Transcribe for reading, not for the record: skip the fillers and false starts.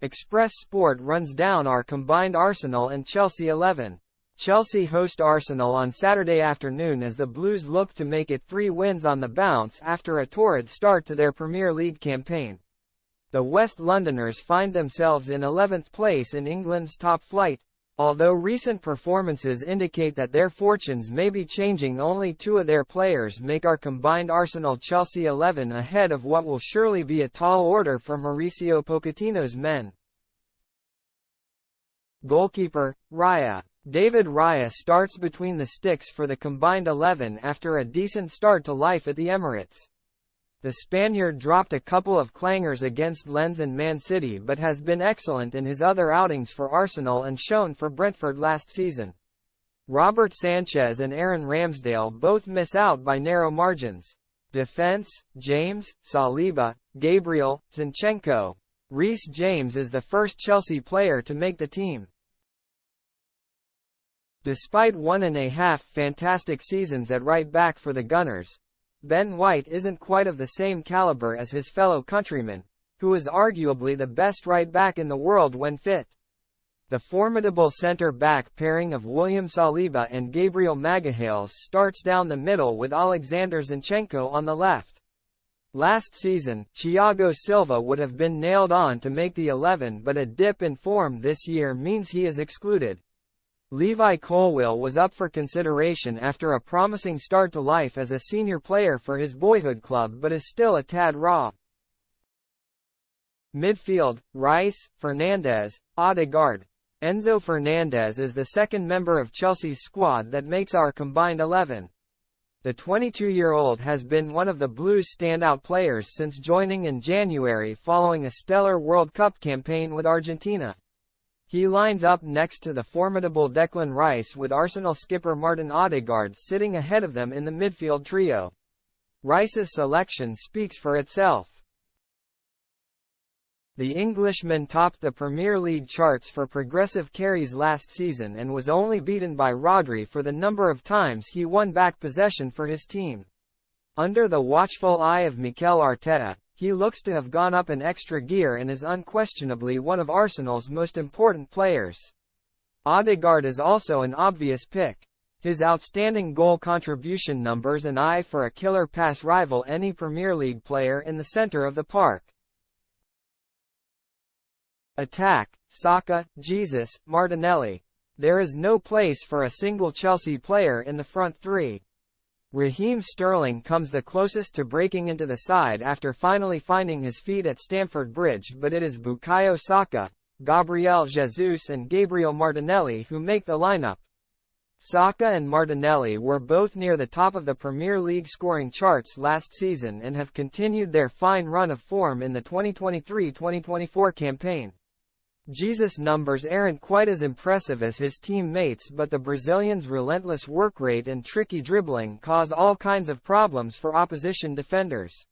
Express Sport runs down our combined Arsenal and Chelsea 11. Chelsea host Arsenal on Saturday afternoon as the Blues look to make it 3 wins on the bounce after a torrid start to their Premier League campaign. The West Londoners find themselves in 11th place in England's top flight. Although recent performances indicate that their fortunes may be changing, only 2 of their players make our combined Arsenal-Chelsea 11 ahead of what will surely be a tall order for Mauricio Pochettino's men. Goalkeeper, Raya. David Raya starts between the sticks for the combined 11 after a decent start to life at the Emirates. The Spaniard dropped a couple of clangers against Lens and Man City but has been excellent in his other outings for Arsenal and shown for Brentford last season. Robert Sanchez and Aaron Ramsdale both miss out by narrow margins. Defense, James, Saliba, Gabriel, Zinchenko. Reece James is the first Chelsea player to make the team. Despite 1.5 fantastic seasons at right back for the Gunners, Ben White isn't quite of the same caliber as his fellow countryman, who is arguably the best right back in the world when fit. The formidable centre-back pairing of William Saliba and Gabriel Magalhaes starts down the middle with Alexander Zinchenko on the left. Last season, Thiago Silva would have been nailed on to make the 11, but a dip in form this year means he is excluded. Levi Colwill was up for consideration after a promising start to life as a senior player for his boyhood club but is still a tad raw. Midfield, Rice, Fernandes, Odegaard. Enzo Fernandez is the second member of Chelsea's squad that makes our combined 11. The 22-year-old has been one of the Blues' standout players since joining in January following a stellar World Cup campaign with Argentina. He lines up next to the formidable Declan Rice with Arsenal skipper Martin Odegaard sitting ahead of them in the midfield trio. Rice's selection speaks for itself. The Englishman topped the Premier League charts for progressive carries last season and was only beaten by Rodri for the number of times he won back possession for his team. Under the watchful eye of Mikel Arteta, he looks to have gone up an extra gear and is unquestionably one of Arsenal's most important players. Odegaard is also an obvious pick. His outstanding goal contribution numbers and eye for a killer pass rival any Premier League player in the centre of the park. Attack, Saka, Jesus, Martinelli. There is no place for a single Chelsea player in the front three. Raheem Sterling comes the closest to breaking into the side after finally finding his feet at Stamford Bridge, but it is Bukayo Saka, Gabriel Jesus and Gabriel Martinelli who make the lineup. Saka and Martinelli were both near the top of the Premier League scoring charts last season and have continued their fine run of form in the 2023-2024 campaign. Jesus' numbers aren't quite as impressive as his teammates, but the Brazilian's relentless work rate and tricky dribbling cause all kinds of problems for opposition defenders.